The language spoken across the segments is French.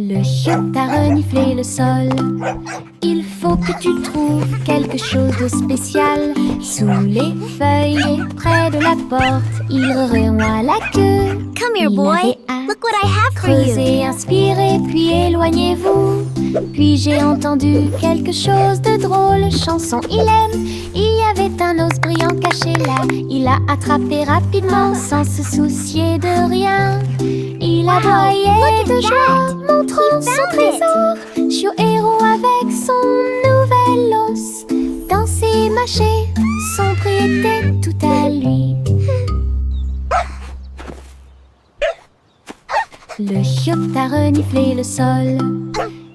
Le chiotte a reniflé le sol. Il faut que tu trouves quelque chose de spécial. Sous les feuilles et près de la porte, il remuait la queue. Come here, boy. Look what I have for you. Creusez, inspirez, puis éloignez-vous. Puis j'ai entendu quelque chose de drôle. Chanson, il aime. Il y avait un os brillant caché là. Il l'a attrapé rapidement sans se soucier de rien. Il aboyait de joie, montrant son trésor. Chiot héros avec son nouvel os. Danser, mâcher, son prix était tout à lui. Le chiotte a reniflé le sol.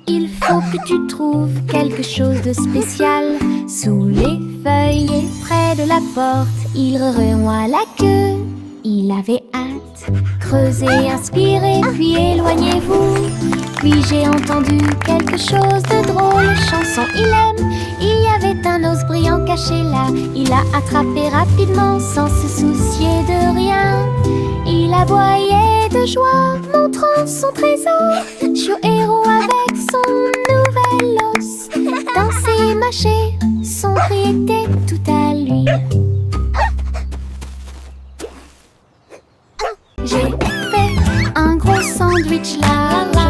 Il faut que tu trouves quelque chose de spécial. Sous les feuilles et près de la porte, il remuait la queue. Il avait hâte. Creusez, inspirez, puis éloignez-vous. Puis j'ai entendu quelque chose de drôle. Chanson, il aime. Il y avait un os brillant caché là. Il l'a attrapé rapidement sans se soucier de rien. Il aboyait de joie, montrant son trésor. Chiot héros avec son nouvel os. Danser, mâcher, son prix était tout à lui. J'ai fait un gros sandwich large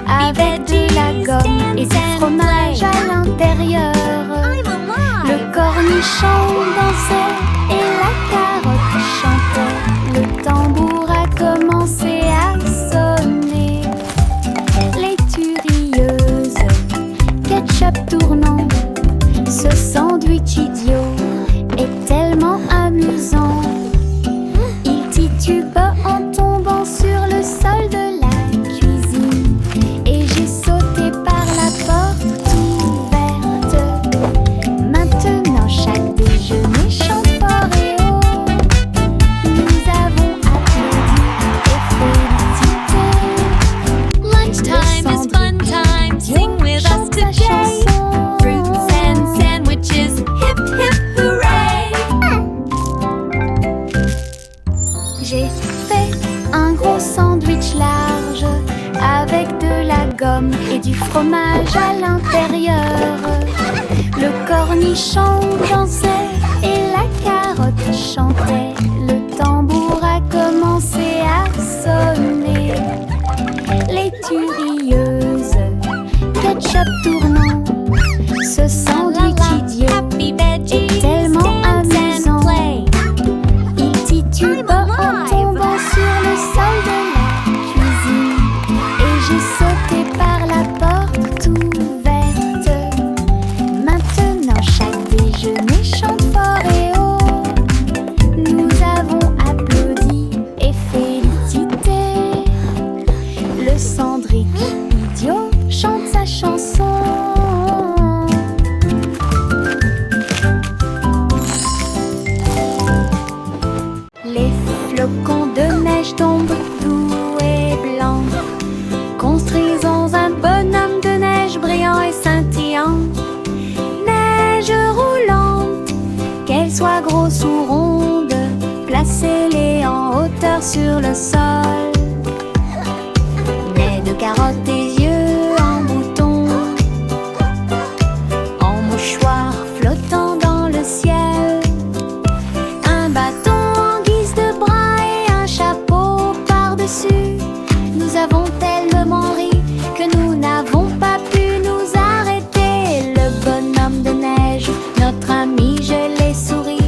avec de la gomme et du fromage à l'intérieur. Le cornichon dansait et la carotte chantait. Le tambour a commencé à sonner. Laitue rieuse, ketchup tournant. Ce sandwich idiot est tellement amusant. Il titube en tombant sur le sol de la cuisine. Et j'ai sauté par la porte ouverte. Maintenant chaque déjeuner chante fort et haut. Nous avons applaudi et félicité. Lunchtime is fun time. Sing with us today. Fruits and sandwiches. Hip, hip, hooray! J'ai fait un gros sandwich large avec de la gomme et du fromage à l'intérieur. Le cornichon dansait et la carotte chantait. Le tambour a commencé à sonner. Laitue rieuse, ketchup tournant. Ce sandwich idiot Happy veggies est tellement dance amusant. and play. Il titube en tombant sur le sol de la cuisine. Et j'ai sauté par la porte ouverte. Maintenant chaque déjeuner chante fort et haut. Nous avons applaudi et félicité. Le cendric idiot chante sa chanson. Les flocons de neige tombent doux et blancs. Construisons un bonhomme de neige brillant et scintillant. Neige roulante, qu'elle soit grosse ou ronde, placez-les en hauteur sur le sol. Nez de carottes et yeux en bouton, en mouchoir flottant dans le ciel. Un bâton en guise de bras et un chapeau par-dessus. Nous avons tellement ri que nous n'avons pas pu nous arrêter. Le bonhomme de neige, notre ami, je l'ai souri.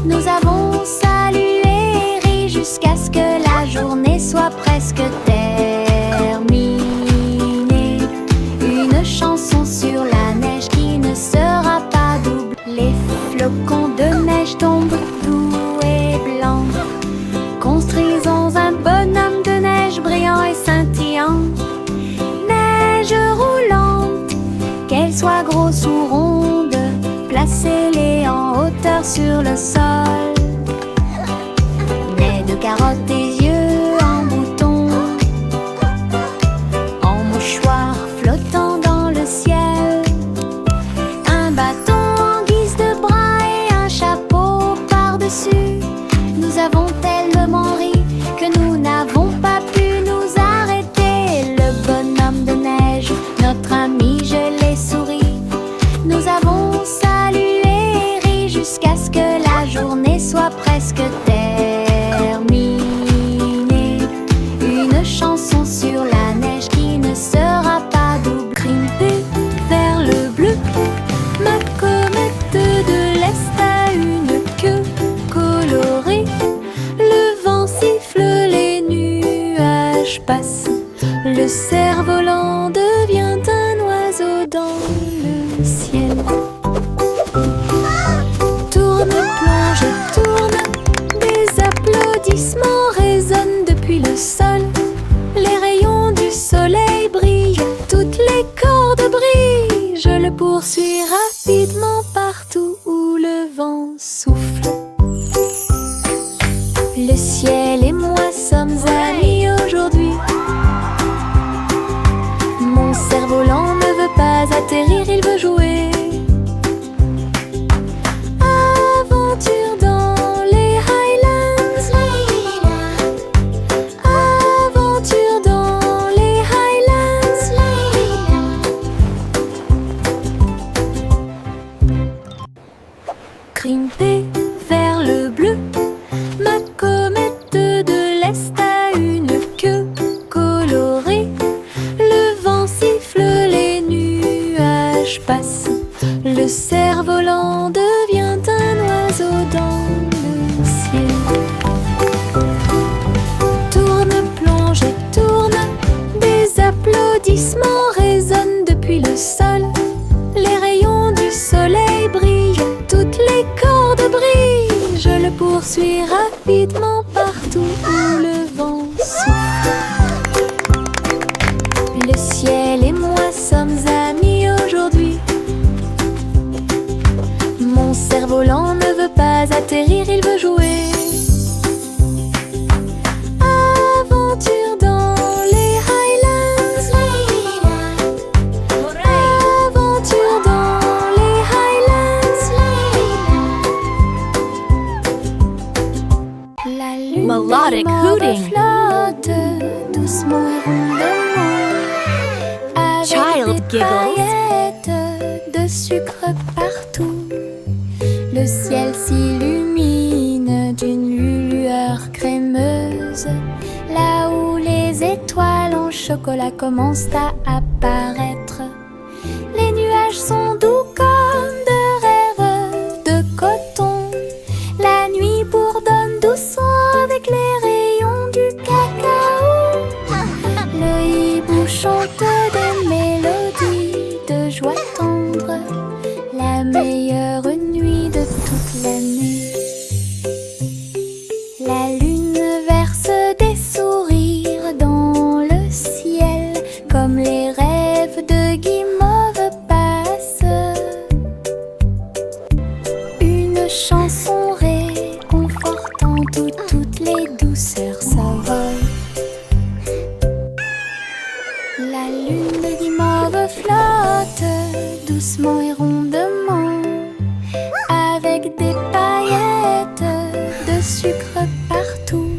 Nous avons salué et ri jusqu'à ce que la journée soit presque terminée. Une chanson sur la neige qui ne sera pas double. Les flocons de neige tombent doux et blancs. Construisons un bonhomme de neige brillant et scintillant. Neige roulante, qu'elle soit grosse ou ronde, placez-les en hauteur sur le sol. Nez de carottes et yeux en bouton, en mouchoir flottant dans le ciel. Un bâton en guise de bras et un chapeau par-dessus. Nous avons tellement ri que nous n'avons pas pu nous arrêter. Le bonhomme de cerf-volant devient un oiseau dans le ciel. Tourne, plonge, tourne, des applaudissements résonnent depuis le sol. Les rayons du soleil brillent, toutes les cordes brillent. Je le poursuis rapidement partout où le vent souffle. Le ciel et moi sommes amis aujourd'hui. Mon cerf-volant ne veut pas atterrir, il veut jouer. Aventure dans les Highlands. Aventure dans les Highlands. Grimper vers le bleu. Ma comète de l'Est a une queue colorée. Le vent siffle, les nuages passent. Le cerf-volant devient un oiseau dans le ciel. Tourne, plonge et tourne, des applaudissements résonnent depuis le sol. Les rayons du soleil brillent, toutes les cordes brillent. Je le poursuis rapidement partout où le vent souffle. Le ciel et moi sommes amis aujourd'hui. Mon cerf-volant ne veut pas atterrir, il veut jouer. Aventure dans les Highlands. Aventure dans les Highlands. La lune Melodic hooting. flotte doucement et rondement, avec Child des giggles. paillettes de sucre partout. Le ciel s'illumine d'une lueur crémeuse, là où les étoiles en chocolat commencent à apparaître. Les nuages sont doux comme de rêves de coton. La nuit bourdonne doucement avec les rayons du cacao. Le hibou chante des mélodies de joie tendre, la meilleure nuit de toute l'année. La lune verse des sourires dans le ciel, comme les rêves de guimauve passent. Une chanson réconfortante où toutes les douceurs s'envolent. La lune de guimauve flotte doucement et rondement, avec des paillettes de sucre partout.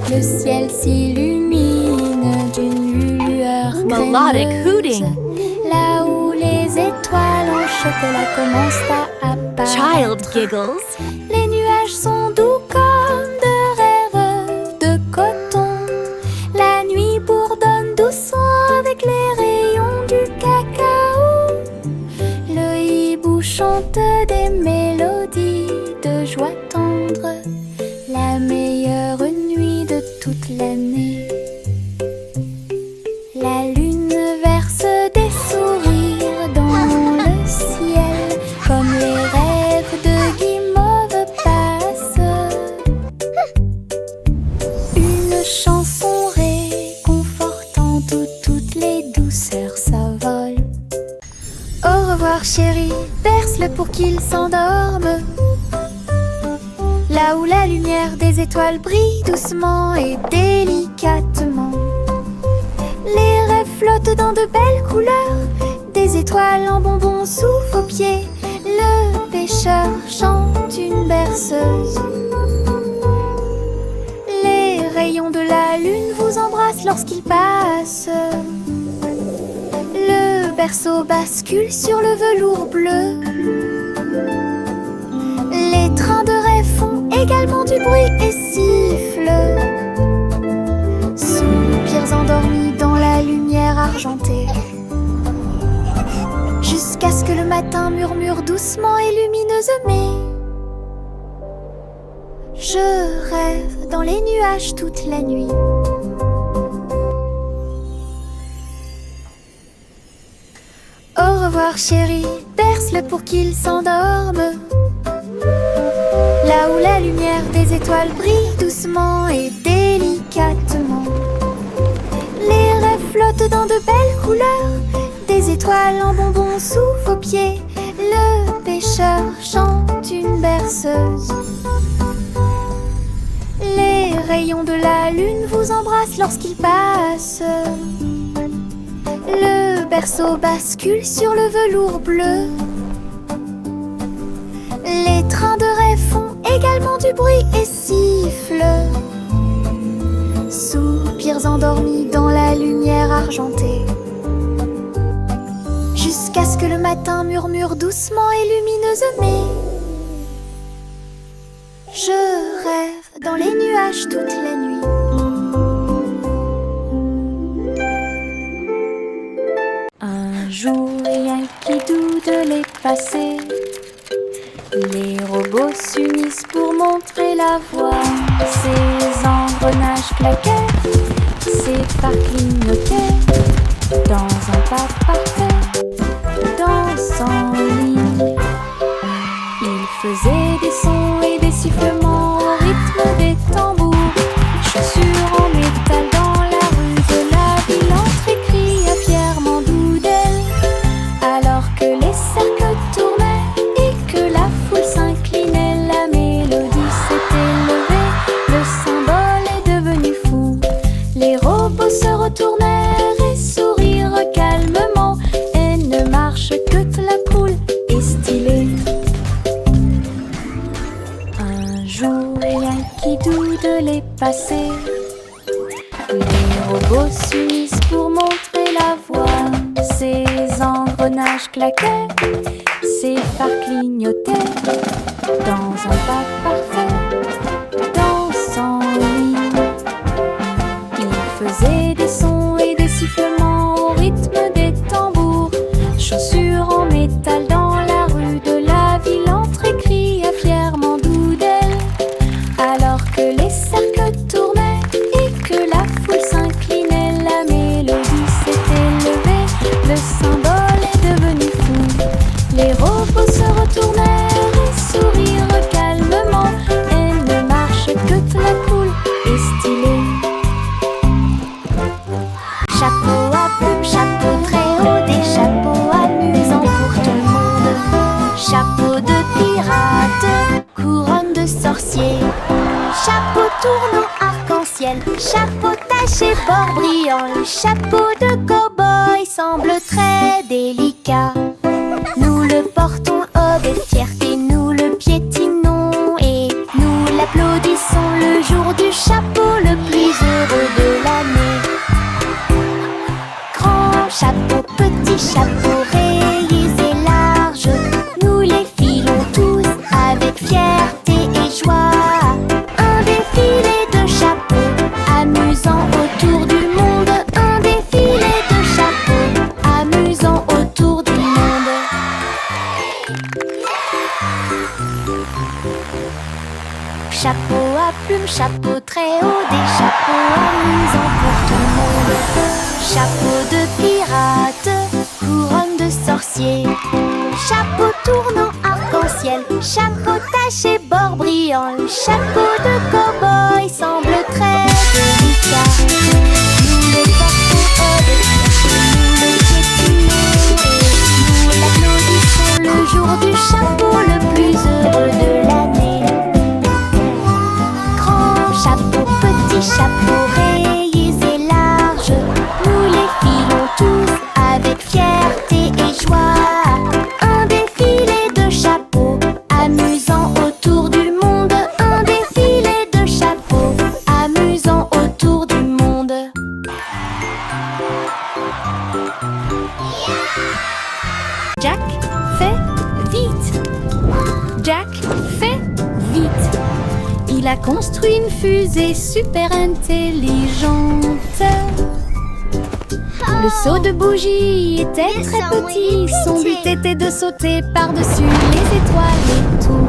Le ciel s'illumine d'une lueur Melodic crémeuse, hooting. là où les étoiles en chocolat commencent à apparaître. Child giggles. Les nuages sont doux comme de rêves de coton. La nuit bourdonne doucement avec les rayons du cacao. Le hibou chante des mélodies de joie tendre, la meilleure nuit de toute l'année. La lune verse des sourires dans le ciel, comme les rêves de guimauve passent. Une chanson réconfortante où toutes les douceurs s'envolent. Au revoir chérie, berce-le pour qu'il s'endorme, là où la lumière des étoiles brille doucement et délicatement. Les rêves flottent dans de belles couleurs, des étoiles en bonbons sous vos pieds. Le pêcheur chante une berceuse. Les rayons de la lune vous embrassent lorsqu'il passe. Le berceau bascule sur le velours bleu. Les trains de rêve font également du bruit et sifflent. Soupirs endormis dans la lumière argentée, jusqu'à ce que le matin murmure doucement et lumineusement. Je rêve dans les nuages toute la nuit. revoir chéri, berce-le pour qu'il s'endorme. Là où la lumière des étoiles brille doucement et délicatement. Les rêves flottent dans de belles couleurs, des étoiles en bonbons sous vos pieds. Le pêcheur chante une berceuse. Les rayons de la lune vous embrassent lorsqu'il passe. Le berceau bascule sur le velours bleu. Les trains de rêve font également du bruit et sifflent. Soupirs endormis dans la lumière argentée. Jusqu'à ce que le matin murmure doucement et lumineusement. Je rêve dans les nuages toute la nuit. Un jour, rien qui doute de les passer. Les robots s'unissent pour montrer la voie. Ces engrenages claquaient, ces phares clignotaient. Dans un pas parfait, dansant en ligne, ils faisaient des sons et des sifflements au rythme des tambours. Chaussures en métal dans la rue de la ville, entrée cria fièrement d'Oudel. Alors que les cercles tournaient et que la foule s'inclinait, la mélodie s'est élevée, le symbole est devenu fou. Les robots se retournèrent et sourirent calmement, et ne marche que la cool et stylée. Un jour, rien qui doute de les passer. Les robots s'unissent pour montrer la voie. Ces engrenages claquaient, ces phares clignotaient. Dans un pas parfait, dansant en ligne, ils faisaient des sons et des sifflements au rythme des tambours. Chaussures en métal dans la rue de la ville, entrée cria fièrement d'Oudel. Alors que les cercles tournaient et que la foule s'inclinait, la mélodie s'est élevée, le symbole est devenu fou. Les robots se retournèrent et sourirent calmement, et ne marche que la cool et stylée. Chapeau à plumes, chapeau très haut, des chapeaux amusants pour tout le monde. Chapeau de pirate, couronne de sorcier. Chapeau tournant arc-en-ciel, chapeau taché bord brillant. Le chapeau de cow-boy semble très délicat. Nous le portons haut et fierté, nous le piétinons et nous l'applaudissons le jour du chapeau le plus heureux de l'année. Grand chapeau, petit chapeau, rayés et larges, nous les filons tous avec fierté et joie. Un défilé de chapeaux, amusant autour du monde. Un défilé de chapeaux, amusant autour du monde. Chapeau à plumes, chapeau très haut, des chapeaux amusants pour tout le monde. Chapeau de pirate, couronne de sorcier. Chapeau tournant arc-en-ciel, chapeau taché bord brillant. Le chapeau de cow-boy semble très délicat. Nous le portons haut et nous le piétinons et nous l'applaudissons le jour du chapeau le plus heureux de l'année. Grand chapeau, petit chapeau, rayés et larges, nous les filons tous avec fierté et joie. Un défilé de chapeaux, amusant autour du monde. Un défilé de chapeaux, amusant autour du monde. Jack fait vite. Jack fait vite. Il a construit une fusée super intelligente. Le seau de bougie était très petit. Son but était de sauter par-dessus les étoiles et tout.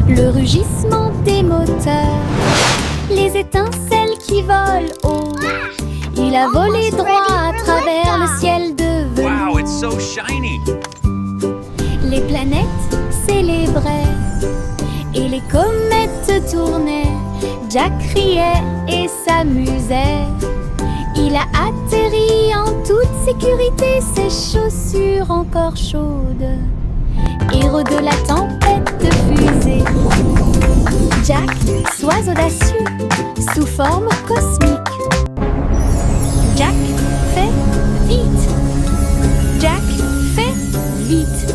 Le rugissement des moteurs, les étincelles qui volent haut. Il a volé droit à travers le ciel devenu shiny. Les planètes célébraient et les comètes tournaient. Jack riait et s'amusait. Il a atterri en toute sécurité, ses chaussures encore chaudes. Héros de la tempête de fusée. Jack, sois audacieux, sous forme cosmique. Jack, fais vite. Jack, fais vite.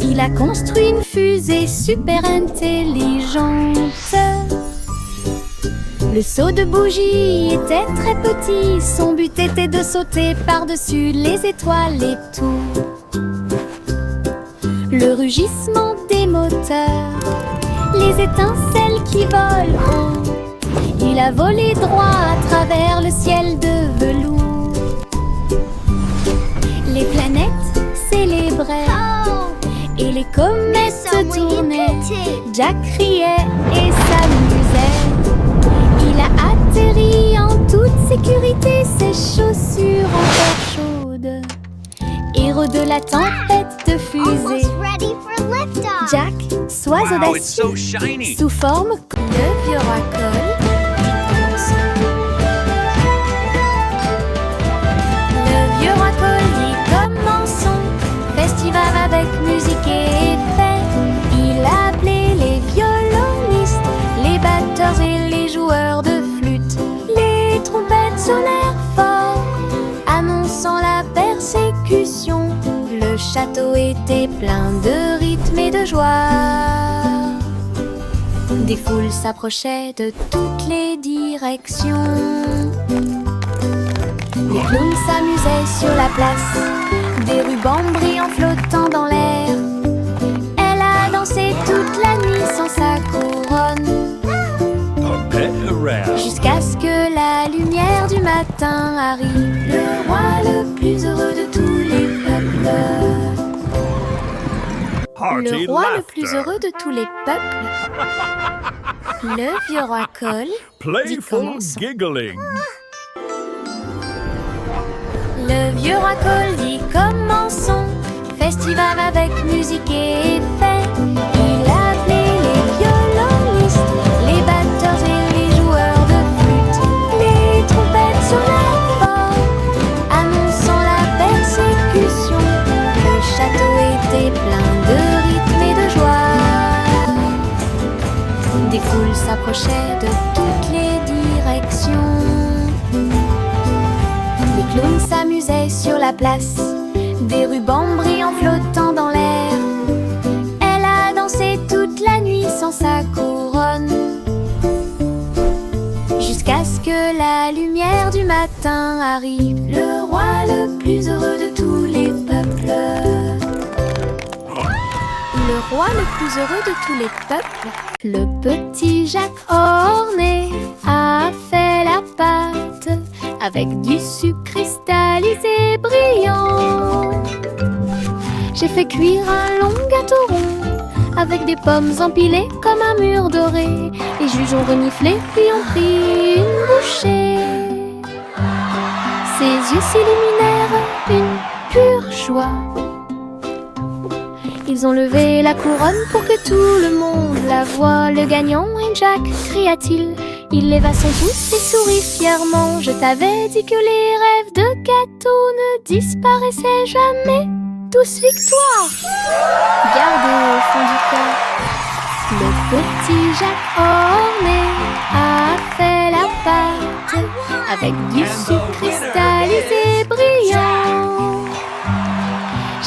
Il a construit une fusée super intelligente. Le seau de bougie était très petit. Son but était de sauter par-dessus les étoiles et tout. Le rugissement des moteurs, les étincelles qui volent haut. Il a volé droit à travers le ciel de velours. Les planètes célébraient et les comètes tournaient. Jack riait et s'amusait. Il a atterri en toute sécurité, ses chaussures encore chaudes. Héros de la tempête de fusée. Jack, sois Wow, it's so audacieux, shiny. sous forme le vieux racole. Le vieux racole dit commençons. Festival avec musique et effet. Il a appelé les violonistes, les batteurs et les joueurs de flûte. Les trompettes sonnèrent fort, annonçant la persécution. Le château était plein de rythme et de joie. Des foules s'approchaient de toutes les directions. Les clowns s'amusaient sur la place, des rubans brillants flottant dans l'air. Elle a dansé toute la nuit sans sa couronne, jusqu'à ce que la lumière du matin arrive. Le roi le plus heureux de tous les peuples. Le roi le plus heureux de tous les peuples. Le vieux racole dit commençons. giggling. Le vieux racole dit commençons. Festival avec musique et effet. Il a appelé les violonistes, les batteurs et les joueurs de flûte. Les trompettes sonnèrent fort, annonçant la persécution. Le château était plein de rythme et de joie. Des foules s'approchaient de toutes les directions. Les clowns s'amusaient sur la place, des rubans brillants flottant dans l'air. Elle a dansé toute la nuit sans sa couronne, jusqu'à ce que la lumière du matin arrive. Le roi le plus heureux de tous les peuples. Le roi le plus heureux de tous les peuples. Le petit Jack orné a fait la pâte avec du sucre cristallisé brillant. J'ai fait cuire un long gâteau rond avec des pommes empilées comme un mur doré. Les juges ont reniflé puis ont pris une bouchée. Ses yeux s'illuminèrent une pure joie. Ils ont levé la couronne pour que tout le monde la voie. Le gagnant est Jack, cria-t-il. Il leva son pouce et sourit fièrement. Je t'avais dit que les rêves de gâteau ne disparaissaient jamais. Tous victoire! Gardez au fond du cœur. Le petit Jack orné a fait la pâte avec du sucre cristallisé brillant.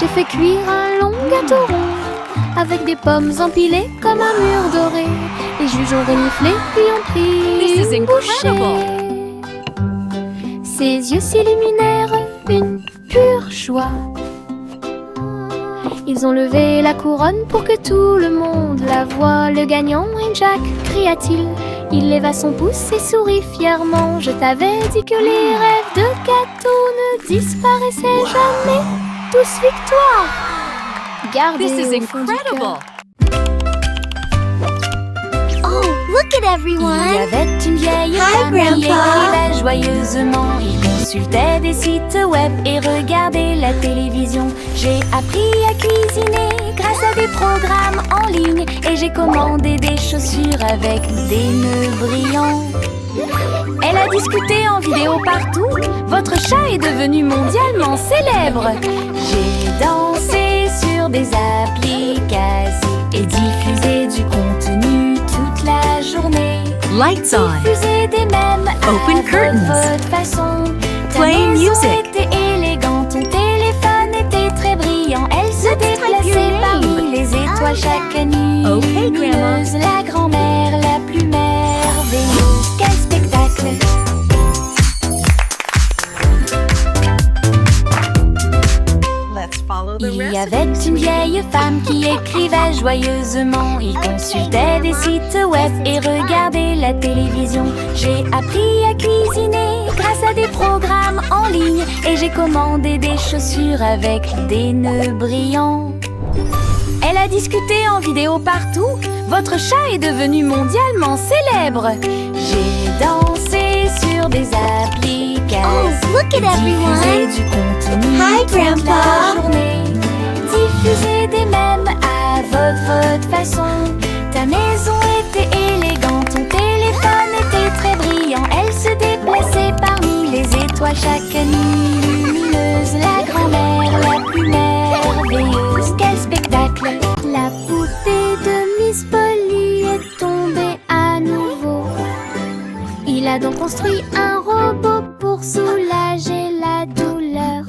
J'ai fait cuire un long gâteau rond avec des pommes empilées comme un mur doré. Les juges ont reniflé puis ont pris une bouchée. Ses yeux s'illuminèrent une pure joie. Ils ont levé la couronne pour que tout le monde la voie. Le gagnant est Jack, cria-t-il. Il leva son pouce et sourit fièrement. Je t'avais dit que les rêves de gâteau ne disparaissaient jamais. Tous victoire! Gardez au fond du cœur. Oh, look at everyone! Il y avait une vieille Hi, famille Grandpa. qui vivait joyeusement. Ils consultaient des sites web et regarder la télévision. J'ai appris à cuisiner grâce à des programmes en ligne. Et j'ai commandé des chaussures avec des nœuds brillants. Elle a discuté en vidéo partout. Votre chat est devenu mondialement célèbre. J'ai dansé sur des applications et diffusé du contenu toute la journée. Lights on. Diffuser des mèmes Open à curtains. votre façon. Ta Play maison music. était élégante, ton téléphone était très brillant. Elle se déplaçait parmi les étoiles chaque nuit. Okay, Grandma. Lumineuse, la grand-mère la plus merveilleuse. Quel spectacle! Let's follow the Il y avait une vieille femme qui écrivait joyeusement. Il consultait des sites web et regardait la télévision. J'ai appris à cuisiner grâce à des programmes en ligne. Et j'ai commandé des chaussures avec des nœuds brillants. Elle a discuté en vidéo partout. Votre chat est devenu mondialement célèbre. J'ai dansé sur des applications. Oh, look at everyone. Diffusé du contenu Hi, toute Grandpa. la journée. Diffuser des mèmes à votre façon. Ta maison était élégante, ton téléphone était très brillant. Elle se déplaçait parmi les étoiles chaque nuit. Lumineuse, la grand-mère la plus merveilleuse. Quel spectacle! La poupée de Miss Polly est tombée à nouveau. Il a donc construit un robot pour soulager la douleur.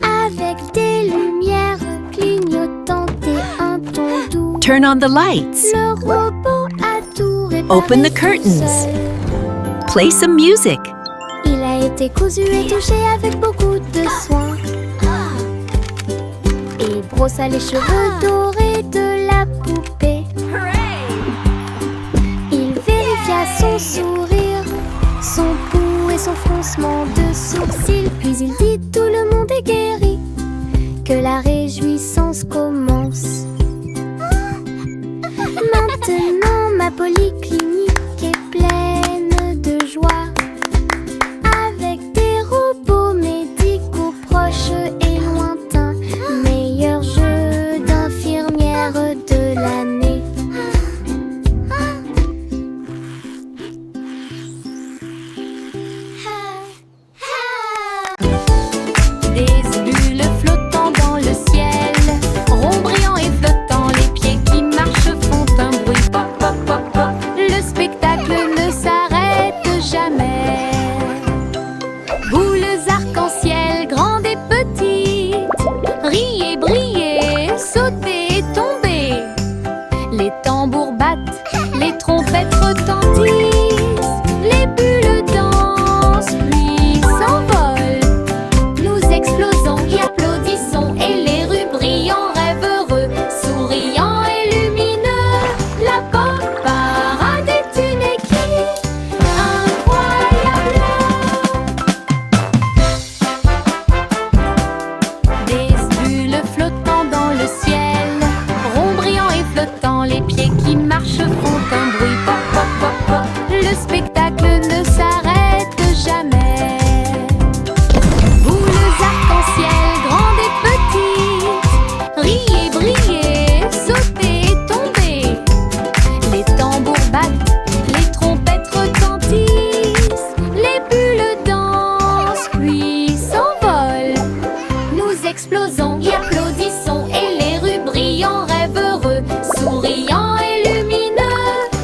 Avec des lumières clignotantes et un ton doux. Turn on the lights. Le robot a tout réparé. Open the tout curtains. seul. Play some music. Il a été cousu et touché avec beaucoup de soin. Et brossa les cheveux dorés de la poupée. Il vérifia son sourire, son pouls et son froncement de sourcils. Puis il dit: tout le monde est guéri, que la réjouissance commence. Maintenant ma polyclinique est pleine de joie, avec des robots médicaux proches et lointains. Meilleur jeu d'infirmière de l'année. Des bulles flottant dans le ciel, ronds brillants et flottants, les pieds qui marchent font un bruit pop pop pop pop. Le spectacle ne s'arrête jamais. Boules arc-en-ciel, grandes et petites, riez, brillez, sautez et tombez. Les tambours battent, les trompettes retentissent, les bulles dansent puis s'envolent. Nous explosons et applaudissons, et les rues brillent en rêve heureux, souriants et lumineux. La pop parade est une équipe incroyable. Des bulles flottant dans le ciel, ronds brillants et flottants, les pieds qui marchent font un bruit pop pop pop pop. Le spectacle ne s'arrête jamais. Boules arc-en-ciel, grandes et petites, riez, brillez, sautez et tombez. Les tambours battent, les trompettes retentissent, les bulles dansent puis s'envolent. Nous explosons et applaudissons, et les rues brillent en rêve heureux, souriants et lumineux.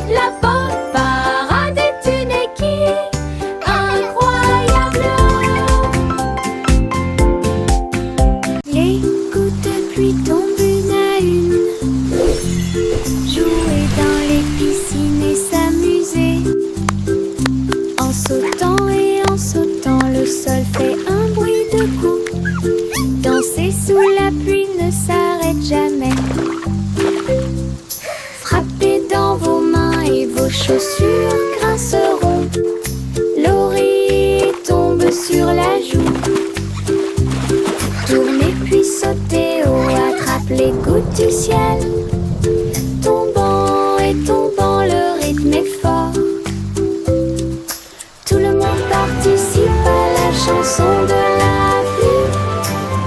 La pop parade est une équipe incroyable. Les gouttes de pluie tombent une à une, jouer dans les piscines et s'amuser. En sautant et en sautant, le sol fait un bruit de coups. Danser sous la pluie ne s'arrête jamais. Frappez dans vos mains et vos chaussures grinceront. L'oreiller tombe sur la joue. Tournez puis sautez haut, attrape les gouttes du ciel. Tombant et tombant, le rythme est fort. Tout le monde participe à la chanson. chanson de la pluie.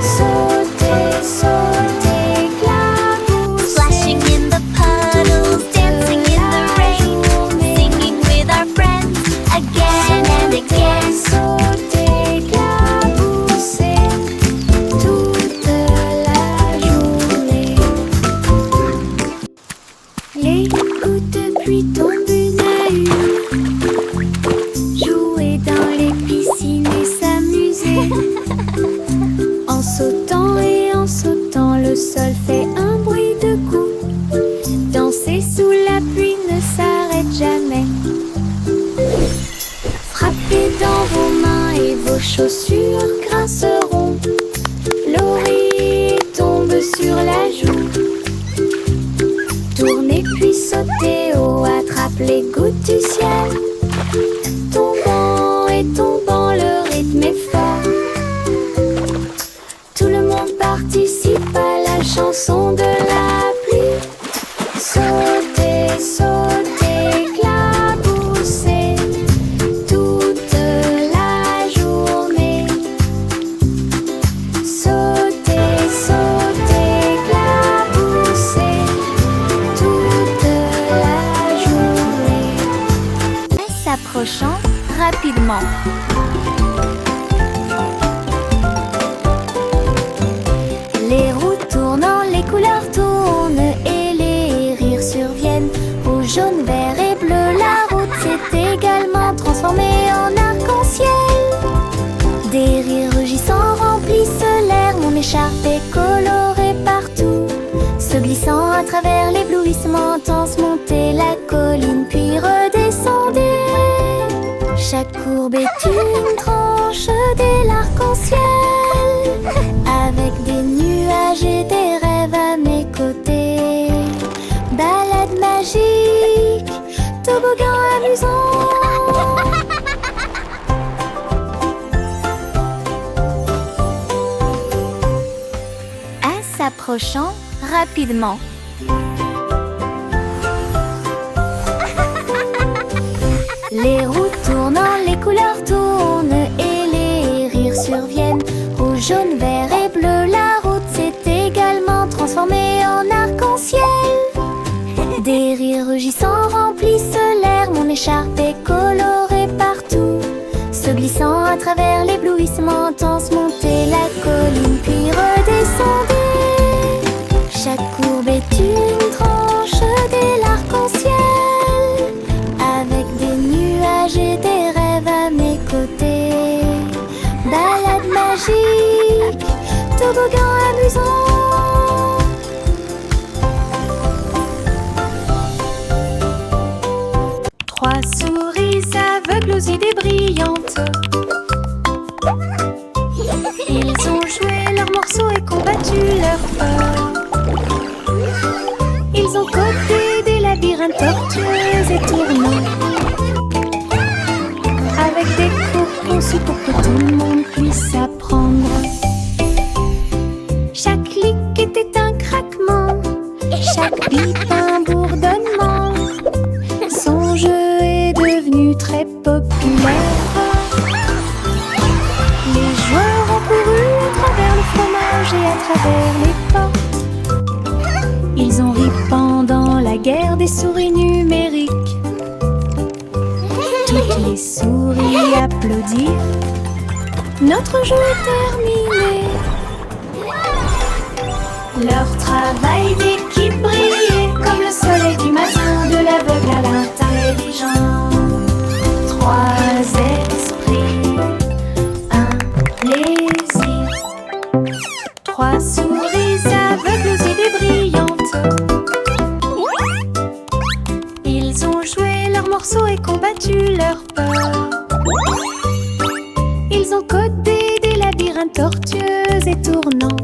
Sauter, sauter, éclabousser. Splashing in the puddles, dancing in the rain, singing with our friends again and again. Sauter, éclabousser toute la journée. Les gouttes de pluie tombent une à une. Jouer dans les piscines et s'amuser. En sautant, le sol fait un bruit de coups. Danser sous la pluie ne s'arrête jamais. Frappez dans vos mains et vos chaussures grinceront. L'oreiller tombe sur la joue. Tournez puis sautez haut, attrape les gouttes du ciel. Tombant et tombant, le rythme est fort. Tout le monde participe à la chanson de la pluie. Sauter, sauter, éclabousser toute la journée. Sauter, sauter, éclabousser toute la journée. S'approchant rapidement. Les roues tournant, les couleurs tournent et les rires surviennent. Rouge, jaune, vert et bleu, la route s'est également transformée en arc-en-ciel. Des rires rugissants remplissent l'air, mon écharpe est colorée partout. Se glissant à travers l'éblouissement intense, montez la colline puis redescendez. Chaque courbe est une tranche de l'arc-en-ciel. Avec des nuages et des rêves à mes côtés. Balade magique, toboggan amusant. À s'approchant rapidement. Les roues tournant, les couleurs tournent et les rires surviennent. Rouge, jaune, vert et bleu, la route s'est également transformée en arc-en-ciel. Des rires rugissants remplissent l'air, mon écharpe est colorée partout. Se glissant à travers l'éblouissement intense, montez la colline puis redescendez. Chaque courbe est une tranche de l'arc-en-ciel. Avec des nuages et des rêves à mes côtés. Balade magique, toboggan amusant. 3 souris aveugles aux idées brillantes. Ils ont joué leur morceau et combattu leur peur. Ils ont codé des labyrinthes tortueux et tournants, avec des cours conçus pour que tout le monde puisse apprendre. Chaque clic était un craquement, chaque bip un bourdonnement. Son jeu est devenu très populaire. Les joueurs ont couru à travers le fromage et à travers les portes. Ils ont ri pendant la guerre des souris numériques. Toutes les souris applaudirent. Notre jeu est terminé. Leur travail d'équipe brillait comme le soleil du matin, de l'aveugle à l'intelligent. 3 esprits, un plaisir. 3 souris aveugles aux idées brillantes. Ils ont joué leur morceau et combattu leur peur. Ils ont codé des labyrinthes tortueux et tournants,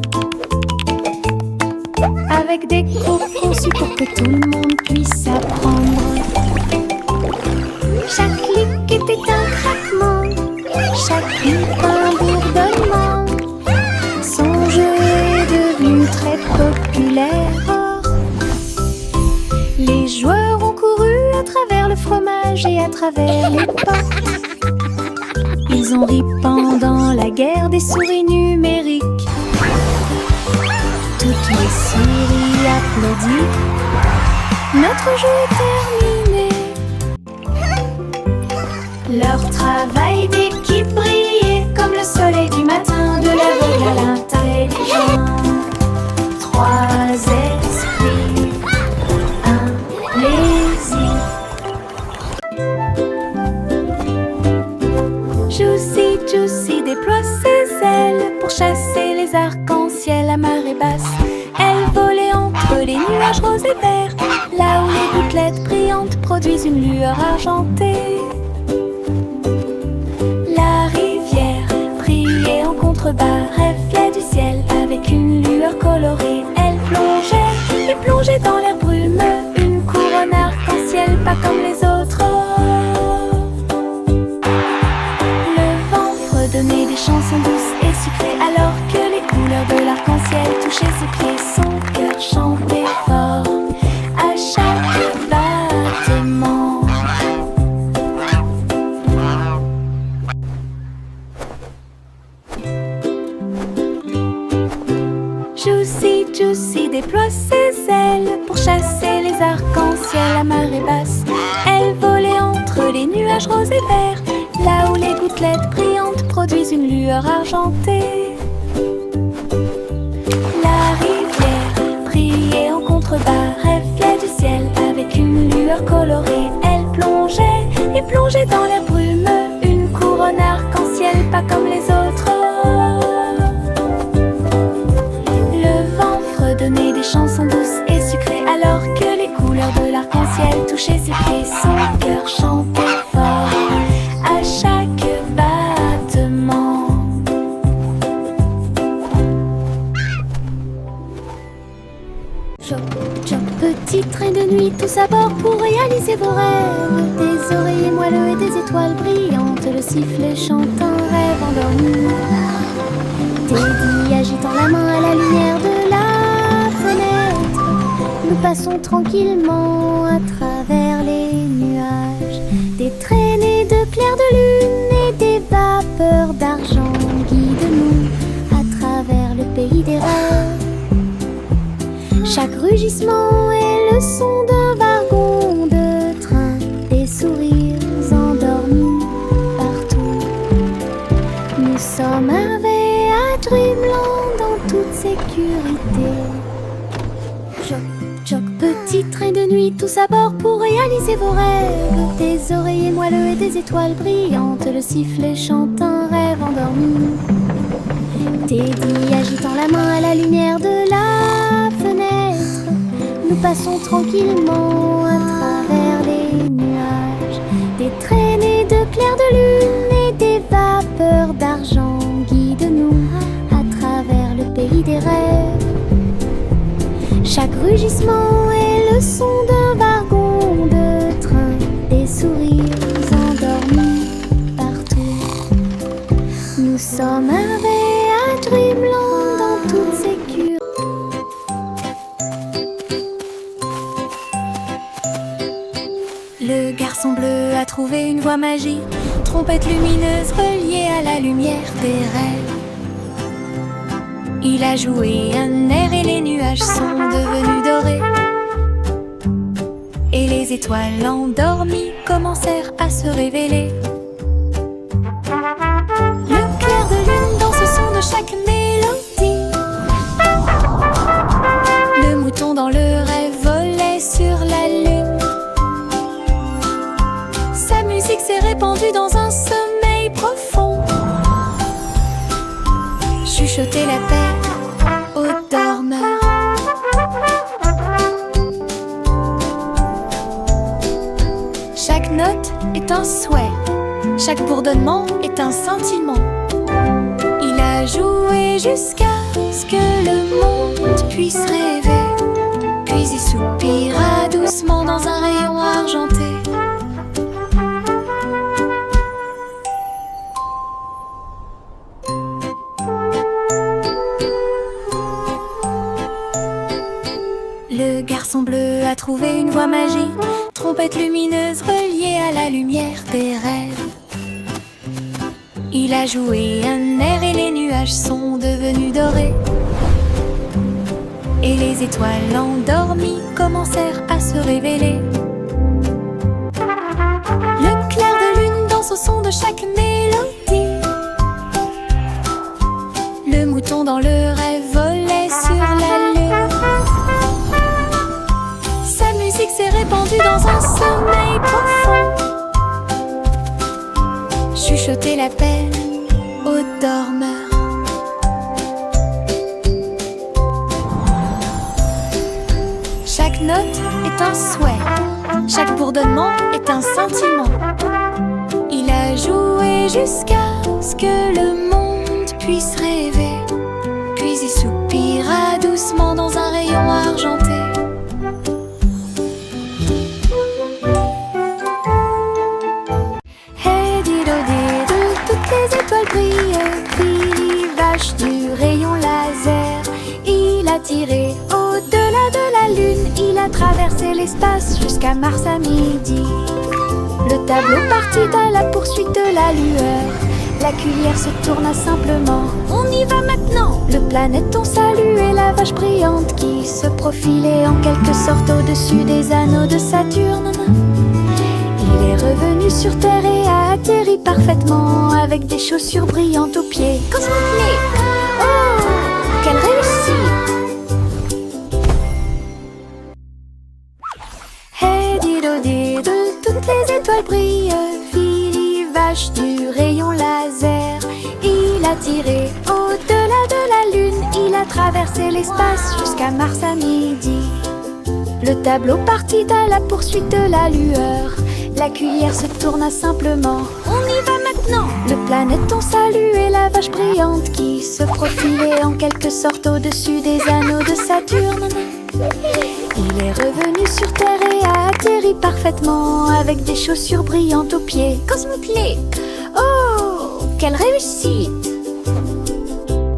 avec des cours conçus pour que tout le monde puisse apprendre. Chaque clic était un craquement, chaque bip un bourdonnement. Son jeu est devenu très populaire. Les joueurs ont couru à travers le fromage et à travers les portes. Ils Ils ont ri pendant la guerre des souris numériques. Toutes les souris applaudissent. Notre jeu est terminé. Leur travail d'équipe brillait comme le soleil du matin, de l'aveugle à l'intelligent. Trois esprits, un plaisir. Juicy, Juicy déploie ses ailes pour chasser les arcs-en-ciel à marée basse. Elle volait entre les nuages roses et verts, là où les gouttelettes brillantes produisent une lueur argentée. La rivière brillait en contrebas, reflet du ciel avec une lueur colorée. Elle plongeait et plongeait dans l'air brumeux, une couronne arc-en-ciel pas comme les autres. Donner des chansons douces et sucrées alors que les couleurs de l'arc-en-ciel touchaient ses pieds. Son cœur chantait fort à chaque battement. Juicy, Juicy déploie ses ailes pour chasser les arcs-en-ciel à marée basse. Elle volait entre les nuages roses et verts, là où les gouttelettes brillantes produisent une lueur argentée. La rivière brillait en contrebas, reflet du ciel avec une lueur colorée. Elle plongeait et plongeait dans l'air brumeux, une couronne arc-en-ciel pas comme les autres. Le vent fredonnait des chansons douces et sucrées alors que les couleurs de l'arc-en-ciel touchaient ses pieds. Son cœur chantait fort à chaque battement. Choc, choc, petit train de nuit, tous à bord pour réaliser vos rêves. Des oreillers moelleux et des étoiles brillantes, le sifflet chante un rêve endormi. Teddy agitant la main à la lumière de la fenêtre. Nous passons tranquillement à travers les nuages. Des traînées de clairs de lune et des vapeurs d'argent guident-nous à travers le pays des rêves. Chaque rugissement est le son d'un wagon de train, des sourires endormis partout. Nous sommes arrivés à Dreamland en toute sécurité. Choc, choc, petit train de nuit, tous à bord pour réaliser vos rêves. Des oreillers moelleux et des étoiles brillantes, le sifflet chante un rêve endormi. Teddy agitant la main à la lumière de la fenêtre. Nous passons tranquillement à travers les nuages. Des traînées de clairs de lune et des vapeurs d'argent guident-nous à travers le pays des rêves. Chaque rugissement est le son d'un wagon de train, des sourires endormis partout. Nous sommes arrivés à Dreamland en toute sécurité. Le garçon bleu a trouvé une voie magique, trompette lumineuse reliée à la lumière des rêves. Il a joué un air et les nuages sont devenus dorés. Et les étoiles endormies commencèrent à se révéler. Le clair de lune dans ce son de chaque mélodie. Le mouton dans le rêve volait sur la lune. Sa musique s'est répandue dans un sommeil profond. Chuchoter la paix aux dormeurs. Chaque note est un souhait, chaque bourdonnement est un sentiment. Il a joué jusqu'à ce que le monde puisse rêver, puis il soupira doucement dans un rayon argenté. Le garçon bleu a trouvé une voie magique, trompette lumineuse reliée à la lumière des rêves. Il a joué un air et les nuages sont devenus dorés. Et les étoiles endormies commencèrent à se révéler. Le clair de lune danse au son de chaque mélodie. Le mouton dans le rêve volait sur la lune. Sa musique s'est répandue dans un sommeil profond. Chuchoter la peine aux dormeurs. Chaque note est un souhait, chaque bourdonnement est un sentiment. Il a joué jusqu'à ce que le monde puisse rêver. Puis il soupira doucement dans un rayon argenté. Hey dido, toutes les étoiles brillent. Billy vache du rayon laser. Il a tiré au-delà de la lune. Il a traversé l'espace jusqu'à Mars à midi. Le tableau partit à la poursuite de la lueur. La cuillère se tourna simplement. On y va maintenant. Le planéton saluait la vache brillante qui se profilait en quelque sorte au-dessus des anneaux de Saturne. Il est revenu sur Terre et a atterri parfaitement avec des chaussures brillantes aux pieds. Cosmic! Oh, quelle réussite! Hey dido, toutes les étoiles brillent. Billy vache du rayon laser. Il a tiré au-delà de la lune. Il a traversé l'espace jusqu'à Mars à midi. Le tableau partit à la poursuite de la lueur. La cuillère se tourna simplement. On y va maintenant. Le planéton saluait la vache brillante qui se profilait en quelque sorte au-dessus des anneaux de Saturne. Il est revenu sur Terre et a atterri parfaitement avec des chaussures brillantes aux pieds. Cosmic Leap! Oh, quelle réussite!